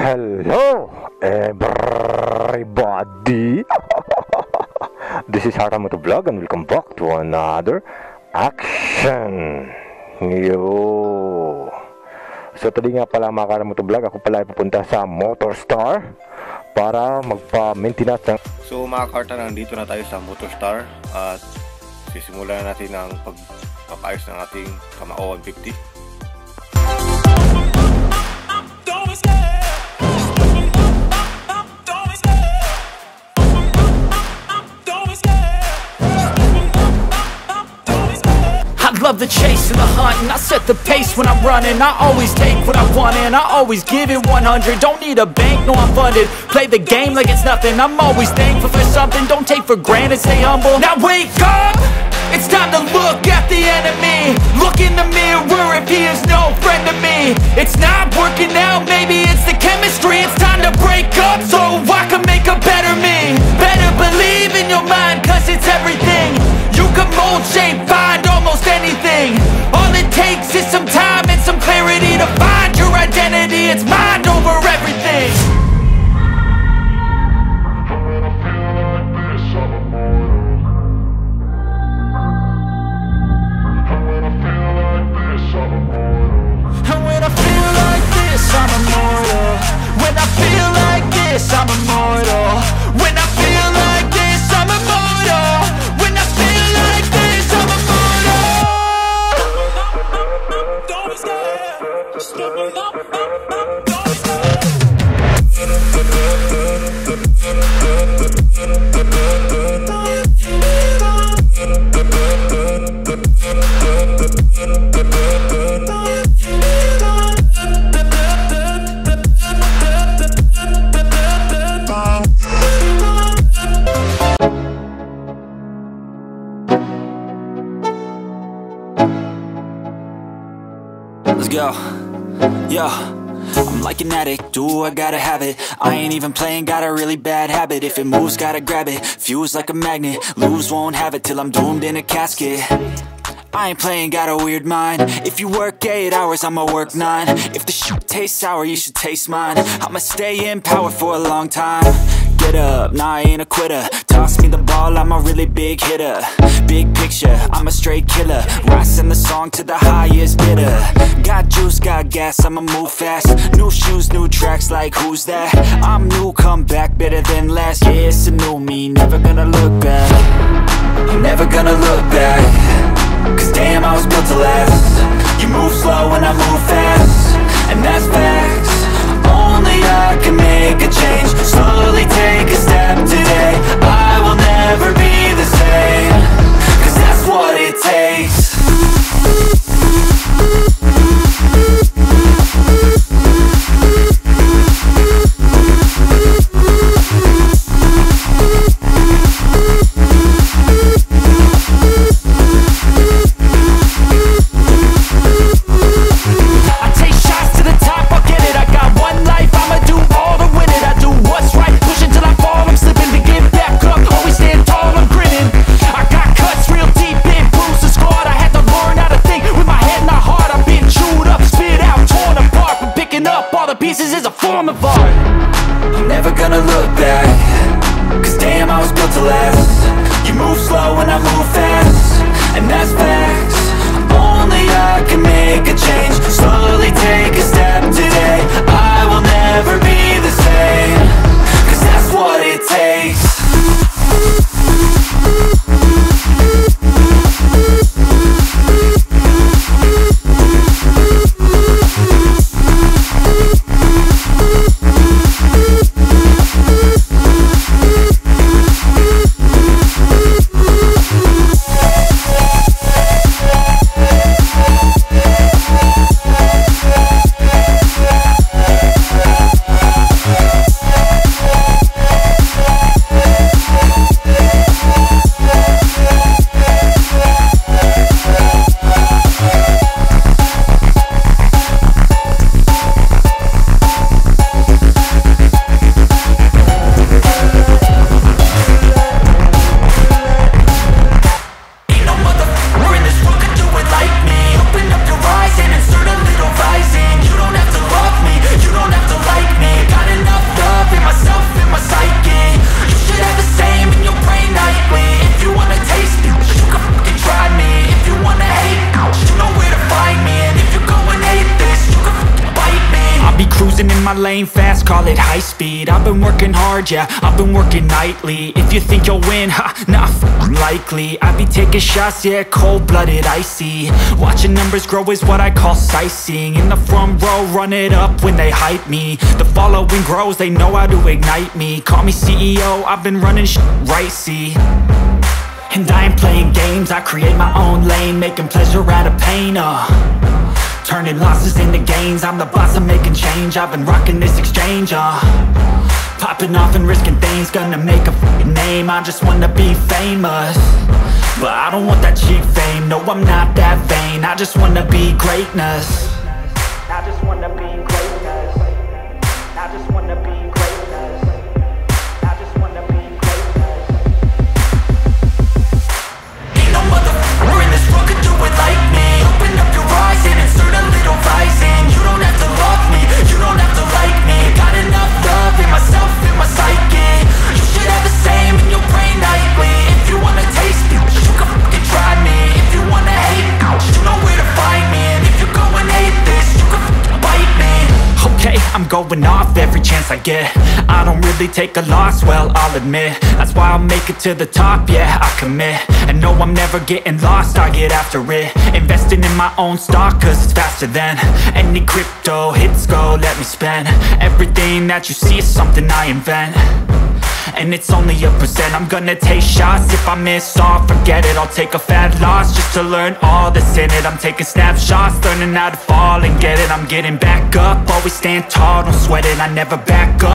Hello, everybody. This is Hara MOTOVLOG and welcome back to another action. Yo. So today nga pala mga Hara MOTOVLOG, ako pala ay pupunta sa Motorstar para magpa-maintenance ng... So mga karta, nandito na tayo sa Motorstar at sisimulan natin ang pagpapayos ng ating Kamao 150. Love the chase and the hunt, and I set the pace when I'm running. I always take what I want and I always give it 100. Don't need a bank, no I'm funded. Play the game like it's nothing. I'm always thankful for something. Don't take for granted, stay humble. Now wake up! It's time to look at the enemy. Look in the mirror if he is no friend to me. It's not working out, maybe it's the chemistry. It's time to break up so I can make a better me. Better believe in your mind, cause it's everything. You can mold, shape, find almost anything. All it takes is some time and some clarity to find your identity. It's mind over everything. And when I feel like this, I'm immortal. When I feel like this, I'm immortal. When I feel like this, I'm immortal. When I feel like this, I'm immortal. Don't be scared. Just give me up. Don't be scared. Let's go. Yo, I'm like an addict, do I gotta have it. I ain't even playing, got a really bad habit. If it moves, gotta grab it, fuse like a magnet. Lose, won't have it till I'm doomed in a casket. I ain't playing, got a weird mind. If you work 8 hours, I'ma work 9. If the shit tastes sour, you should taste mine. I'ma stay in power for a long time. Get up, nah I ain't a quitter. Toss me the ball, I'm a really big hitter. Big picture, I'm a straight killer. Rising the song to the highest bidder. Got juice, got gas, I'ma move fast. New shoes, new tracks, like who's that? I'm new, come back, better than last. Yeah, it's a new me, never gonna look back. I'm never gonna look back. Cause damn, I was built to last. You move slow and I move fast, and that's facts. Only I can make a change. Slowly take a step today. I will never be the same. Cause that's what it takes. I'm never gonna look back. Cause damn, I was built to last. You move slow and I move fast, and that's facts. Only I can make a change. Slowly take a step today. I will never be the same. Cause that's what it takes. brain fast, call it high speed. I've been working hard, yeah, I've been working nightly. If you think you'll win, ha, not likely. I be taking shots, yeah, cold-blooded, icy. Watching numbers grow is what I call sightseeing. In the front row, run it up when they hype me. The following grows, they know how to ignite me. Call me CEO, I've been running right, see. And I ain't playing games, I create my own lane, making pleasure out of pain, turning losses into gains. I'm the boss, I'm making change. I've been rocking this exchange, popping off and risking things. Gonna make a f***ing name. I just wanna be famous, but I don't want that cheap fame. No, I'm not that vain. I just wanna be greatness. I just wanna be greatness. I just wanna be greatness. I just wanna be greatness. Ain't no motherfucker in this world could do it like me. Open up your eyes and insert a little vice in. You don't have to love me, you don't have to like me. Got enough love in myself, in my psyche. You should have the same in your brain nightly. If you wanna taste me, you can fucking try me. If you wanna hate me, you know where to find me. And if you go and hate this, you can fucking bite me. Okay, I'm going off every chance I get. I don't really take a loss, well, I'll admit. That's why I'll make it to the top, yeah, I commit. And no, I'm never getting lost, I get after it. Investing in my own stock, cause it's faster than any crypto hits go, let me spend. Everything that you see is something I invent, and it's only a percent. I'm gonna take shots, if I miss all, forget it. I'll take a fat loss just to learn all that's in it. I'm taking snapshots, learning how to fall and get it. I'm getting back up, always stand tall, don't sweat it, I never back up.